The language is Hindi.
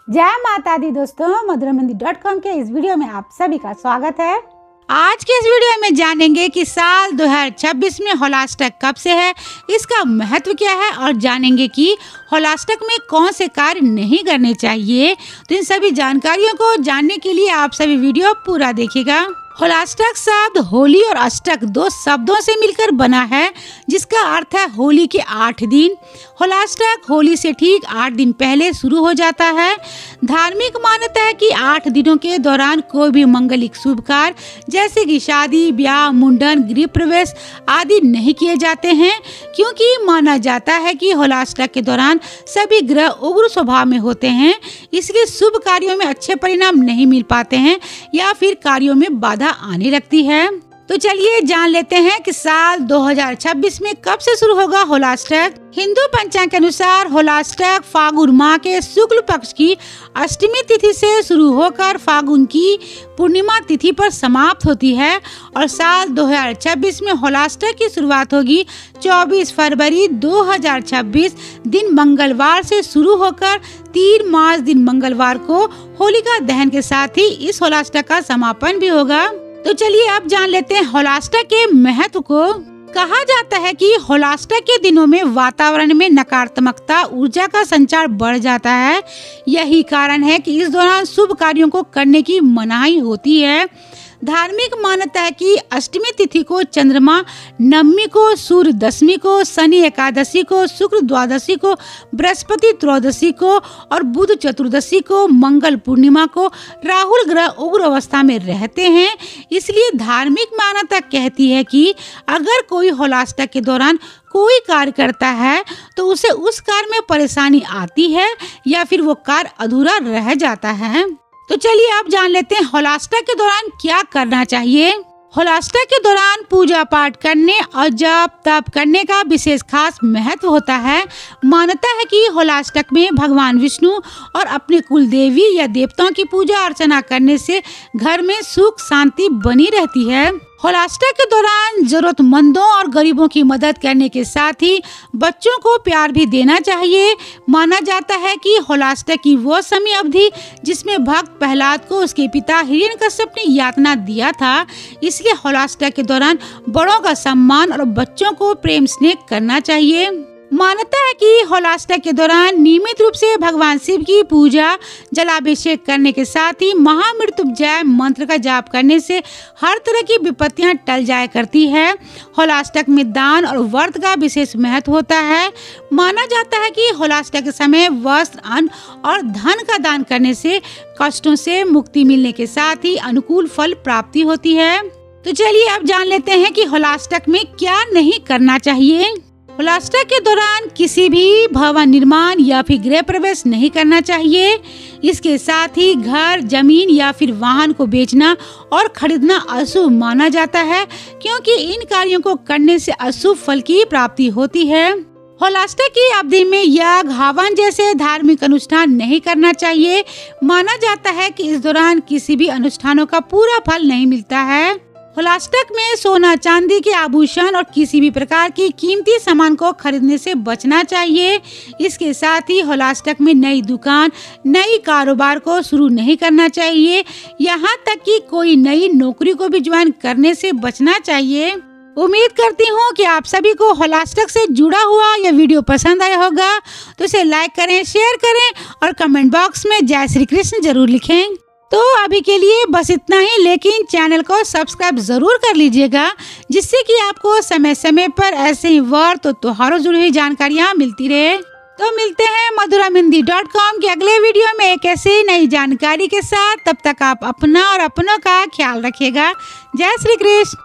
जय माता दी दोस्तों, मधुरामंदिर.com के इस वीडियो में आप सभी का स्वागत है। आज के इस वीडियो में जानेंगे कि साल 2026 में होलाष्टक कब से है, इसका महत्व क्या है और जानेंगे कि होलाष्टक में कौन से कार्य नहीं करने चाहिए। तो इन सभी जानकारियों को जानने के लिए आप सभी वीडियो पूरा देखिएगा। होलाष्टक शब्द होली और अष्टक दो शब्दों से मिलकर बना है, जिसका अर्थ है होली के 8 दिन। होलाष्टक होली से ठीक 8 दिन पहले शुरू हो जाता है। धार्मिक मान्यता है कि 8 दिनों के दौरान कोई भी मंगलिक शुभ कार्य जैसे कि शादी, ब्याह, मुंडन, गृह प्रवेश आदि नहीं किए जाते हैं, क्योंकि माना जाता है कि होलाष्टक के दौरान सभी ग्रह उग्र स्वभाव में होते हैं। इसलिए शुभ कार्यों में अच्छे परिणाम नहीं मिल पाते हैं या फिर कार्यों में बाधा आने लगती है। तो चलिए जान लेते हैं कि साल 2026 में कब से शुरू होगा होलाष्टक। हिंदू पंचांग के अनुसार होलाष्टक फागुन माह के शुक्ल पक्ष की अष्टमी तिथि से शुरू होकर फागुन की पूर्णिमा तिथि पर समाप्त होती है और साल 2026 में होलाष्टक की शुरुआत होगी 24 फरवरी 2026 दिन मंगलवार से शुरू होकर 3 मार्च दिन मंगलवार को होलिका दहन के साथ ही इस होलाष्टक का समापन भी होगा। तो चलिए अब जान लेते हैं होलाष्टक के महत्व को। कहा जाता है कि होलाष्टक के दिनों में वातावरण में नकारात्मकता ऊर्जा का संचार बढ़ जाता है। यही कारण है कि इस दौरान शुभ कार्यों को करने की मनाही होती है। धार्मिक मान्यता है कि अष्टमी तिथि को चंद्रमा नवमी को, सूर्य दशमी को, शनि एकादशी को, शुक्र द्वादशी को, बृहस्पति त्रयोदशी को और बुध चतुर्दशी को, मंगल पूर्णिमा को राहुल ग्रह उग्र अवस्था में रहते हैं। इसलिए धार्मिक मान्यता कहती है कि अगर कोई होलाष्टक के दौरान कोई कार्य करता है तो उसे उस कार्य में परेशानी आती है या फिर वो कार्य अधूरा रह जाता है। तो चलिए अब जान लेते हैं होलाष्टक के दौरान क्या करना चाहिए। होलाष्टक के दौरान पूजा पाठ करने और जप तप करने का विशेष खास महत्व होता है। मान्यता है कि होलाष्टक में भगवान विष्णु और अपने कुल देवी या देवताओं की पूजा अर्चना करने से घर में सुख शांति बनी रहती है। होलाष्टक के दौरान जरूरतमंदों और गरीबों की मदद करने के साथ ही बच्चों को प्यार भी देना चाहिए। माना जाता है कि होलाष्टक की वो समय अवधि जिसमें भक्त प्रहलाद को उसके पिता हिरण्यकश्यप ने यातना दिया था, इसलिए होलाष्टक के दौरान बड़ों का सम्मान और बच्चों को प्रेम स्नेह करना चाहिए। मान्यता है कि होलाष्टक के दौरान नियमित रूप से भगवान शिव की पूजा, जलाभिषेक करने के साथ ही महामृत्युंजय मंत्र का जाप करने से हर तरह की विपत्तियां टल जाया करती है। होलाष्टक में दान और व्रत का विशेष महत्व होता है। माना जाता है कि होलाष्टक के समय वस्त्र, अन्न और धन का दान करने से कष्टों से मुक्ति मिलने के साथ ही अनुकूल फल प्राप्ति होती है। तो चलिए अब जान लेते हैं कि होलाष्टक में क्या नहीं करना चाहिए। होलाष्टक के दौरान किसी भी भवन निर्माण या फिर गृह प्रवेश नहीं करना चाहिए। इसके साथ ही घर, जमीन या फिर वाहन को बेचना और खरीदना अशुभ माना जाता है, क्योंकि इन कार्यों को करने से अशुभ फल की प्राप्ति होती है। होलाष्टक की अवधि में यज्ञ, हवन जैसे धार्मिक अनुष्ठान नहीं करना चाहिए। माना जाता है कि इस दौरान किसी भी अनुष्ठानों का पूरा फल नहीं मिलता है। होलाष्टक में सोना चांदी के आभूषण और किसी भी प्रकार की कीमती सामान को खरीदने से बचना चाहिए। इसके साथ ही होलाष्टक में नई दुकान, नई कारोबार को शुरू नहीं करना चाहिए। यहाँ तक कि कोई नई नौकरी को भी ज्वाइन करने से बचना चाहिए। उम्मीद करती हूँ कि आप सभी को होलाष्टक से जुड़ा हुआ यह वीडियो पसंद आया होगा। तो इसे लाइक करें, शेयर करें और कमेंट बॉक्स में जय श्री कृष्ण जरूर लिखें। तो अभी के लिए बस इतना ही, लेकिन चैनल को सब्सक्राइब जरूर कर लीजिएगा, जिससे कि आपको समय समय पर ऐसे ही व्रत और त्योहारों जुड़ी हुई जानकारियाँ मिलती रहे। तो मिलते हैं मधुरामंदिर.com के अगले वीडियो में एक ऐसी नई जानकारी के साथ। तब तक आप अपना और अपनों का ख्याल रखिएगा। जय श्री कृष्ण।